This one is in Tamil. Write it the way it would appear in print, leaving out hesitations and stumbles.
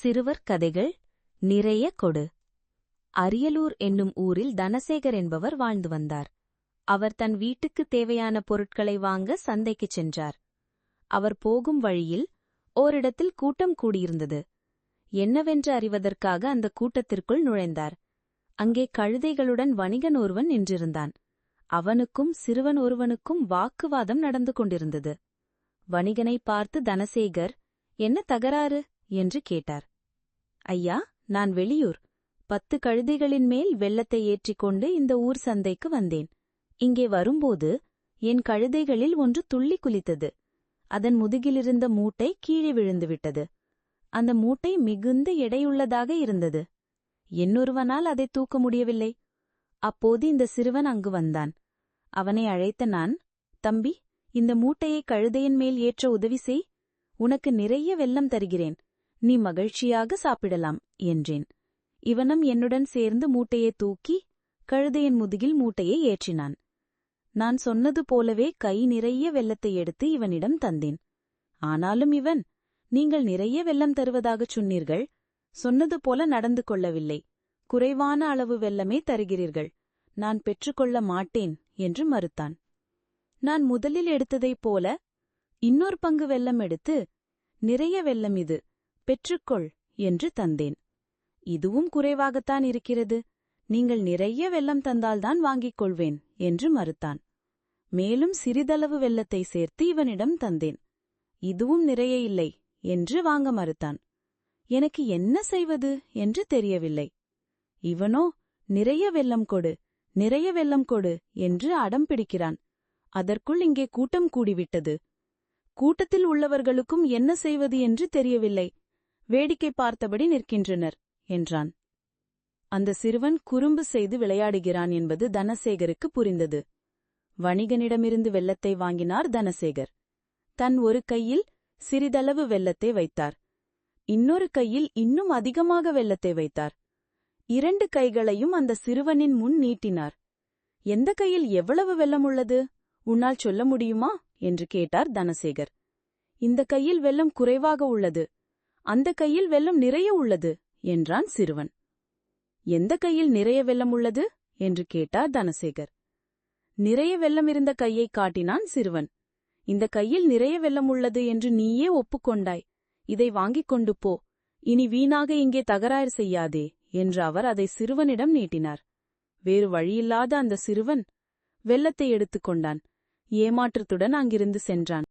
சிறுவர் கதைகள் நிறைய கொடு. அரியலூர் என்னும் ஊரில் தனசேகர் என்பவர் வாழ்ந்து வந்தார். அவர் தன் வீட்டுக்குத் தேவையான பொருட்களை வாங்க சந்தைக்குச் சென்றார். அவர் போகும் வழியில் ஓரிடத்தில் கூட்டம் கூடியிருந்தது. என்னவென்று அறிவதற்காக அந்த கூட்டத்திற்குள் நுழைந்தார். அங்கே கழுதைகளுடன் வணிகன் ஒருவன் நின்றிருந்தான். அவனுக்கும் சிறுவன் ஒருவனுக்கும் வாக்குவாதம் நடந்து கொண்டிருந்தது. வணிகனை பார்த்து தனசேகர், என்ன தகராறு என்று கேட்டார். ஐயா, நான் வெளியூர் 10 கழுதைகளின் மேல் வெள்ளத்தை ஏற்றிக்கொண்டு இந்த ஊர் சந்தைக்கு வந்தேன். இங்கே வரும்போது என் கழுதைகளில் ஒன்று துள்ளி குளித்தது. அதன் முதுகிலிருந்த மூட்டை கீழே விழுந்துவிட்டது. அந்த மூட்டை மிகுந்த எடையுள்ளதாக இருந்தது. என்னொருவனால் அதை தூக்க முடியவில்லை. அப்போது இந்த சிறுவன் அங்கு வந்தான். அவனை அழைத்த நான், தம்பி, இந்த மூட்டையை கழுதையின் மேல் ஏற்ற உதவி செய். உனக்கு நிறைய வெல்லம் தருகிறேன். நீ மகிழ்ச்சியாக சாப்பிடலாம் என்றேன். இவனும் என்னுடன் சேர்ந்து மூட்டையை தூக்கி கழுதையின் முதுகில் மூட்டையை ஏற்றினான். நான் சொன்னது போலவே கை நிறைய வெல்லத்தை எடுத்து இவனிடம் தந்தேன். ஆனாலும் இவன், நீங்கள் நிறைய வெல்லம் தருவதாகச் சொன்னீர்கள், சொன்னது போல நடந்து கொள்ளவில்லை. குறைவான அளவு வெல்லமே தருகிறீர்கள். நான் பெற்றுக்கொள்ள மாட்டேன் என்று மறுத்தான். நான் முதலில் எடுத்ததைப் போல இன்னொரு பங்கு வெல்லம் எடுத்து, நிறைய வெல்லம் இது, பெற்றுக்கொள் என்று தந்தேன். இதுவும் குறைவாகத்தான் இருக்கிறது. நீங்கள் நிறைய வெல்லம் தந்தால்தான் வாங்கிக் கொள்வேன் என்று மறுத்தான். மேலும் சிறிதளவு வெல்லத்தை சேர்த்து இவனிடம் தந்தேன். இதுவும் நிறைய இல்லை என்று வாங்க மறுத்தான். எனக்கு என்ன செய்வது என்று தெரியவில்லை. இவனோ, நிறைய வெல்லம் கொடு, நிறைய வெல்லம் கொடு என்று அடம் பிடிக்கிறான். அதற்குள் இங்கே கூட்டம் கூடிவிட்டது. கூட்டத்தில் உள்ளவர்களுக்கும் என்ன செய்வது என்று தெரியவில்லை. வேடிக்கை பார்த்தபடி நிற்கின்றனர் என்றான். அந்த சிறுவன் குறும்பு செய்து விளையாடுகிறான் என்பது தனசேகருக்கு புரிந்தது. வணிகனிடமிருந்து வெல்லத்தை வாங்கினார் தனசேகர். தன் ஒரு கையில் சிறிதளவு வெல்லத்தை வைத்தார். இன்னொரு கையில் இன்னும் அதிகமாக வெல்லத்தை வைத்தார். 2 கைகளையும் அந்த சிறுவனின் முன் நீட்டினார். எந்த கையில் எவ்வளவு வெல்லம் உள்ளது, உன்னால் சொல்ல முடியுமா என்று கேட்டார் தனசேகர். இந்த கையில் வெல்லம் குறைவாக உள்ளது, அந்த கையில் வெல்லம் நிறைய உள்ளது என்றான் சிறுவன். எந்த கையில் நிறைய வெல்லம் உள்ளது என்று கேட்டார் தனசேகர். நிறைய வெல்லம் இருந்த கையை காட்டினான் சிறுவன். இந்த கையில் நிறைய வெல்லம் உள்ளது என்று நீயே ஒப்புக்கொண்டாய். இதை வாங்கிக் கொண்டு போ. இனி வீணாக இங்கே தகராறு செய்யாதே என்று அவர் அதை சிறுவனிடம் நீட்டினார். வேறு வழியில்லாத அந்த சிறுவன் வெல்லத்தை எடுத்துக்கொண்டான். ஏமாற்றத்துடன் அங்கிருந்து சென்றான்.